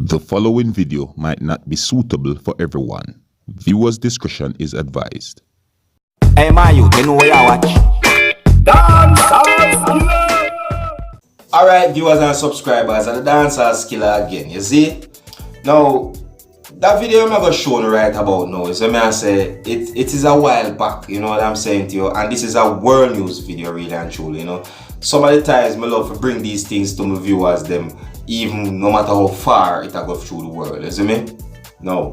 The following video might not be suitable for everyone. Viewers' discretion is advised. Hey man, you know where you watch? Dancehall. Alright, viewers and subscribers, and the Dancehall Skilla again, you see? Now, that video I'm going to show you right about now, so I say, it is a while back, you know what I'm saying to you, and this is a world news video really and truly, you know. Some of the times, I love to bring these things to my viewers, them, even no matter how far it go through the world, you see me? Now,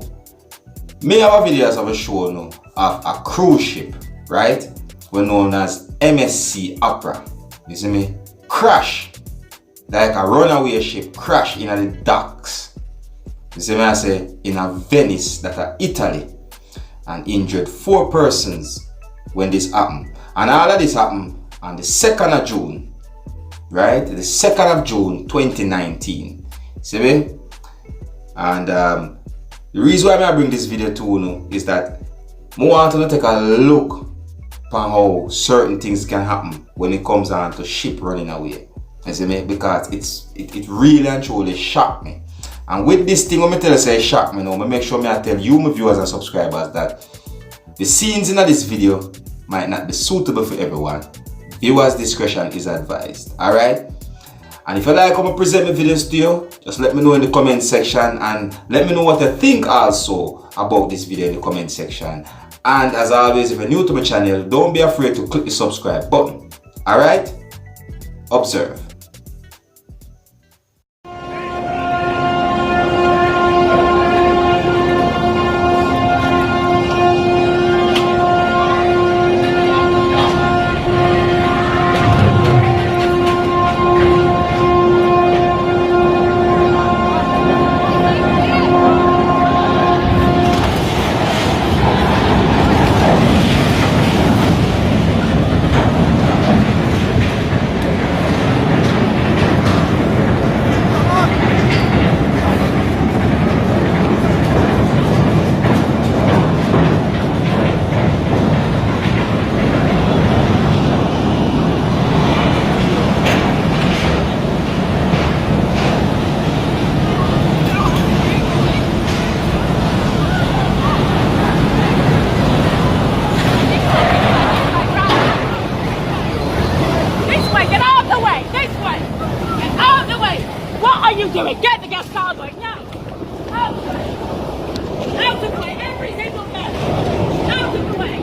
me have a video of a show now of a cruise ship, right? We're known as MSC Opera, you see me? Crash, like a runaway ship, crash in the docks. You see me, I say, in a VeNice, that Italy, and injured 4 persons when this happened. And all of this happened on the 2nd of June, right? The 2nd of June 2019. See me? And the reason why I bring this video to you now is that I want to take a look at how certain things can happen when it comes on to ship running away. You see me? Because it really and truly shocked me. And with this thing, when I tell you say shock me now, I make sure I tell you, my viewers and subscribers, that the scenes in this video might not be suitable for everyone. Viewers' discretion is advised. Alright? And if you like how I present my videos to you, just let me know in the comment section, and let me know what you think also about this video in the comment section. And as always, if you're new to my channel, don't be afraid to click the subscribe button. Alright? Observe. Doing? Get the gas car going now! Out of the way! Out of the way! Every single man! Out of the way!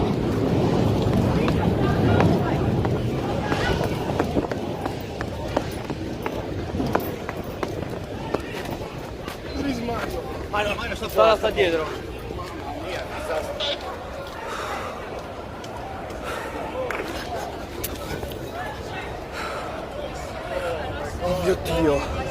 Sta dietro. Oh mio Dio.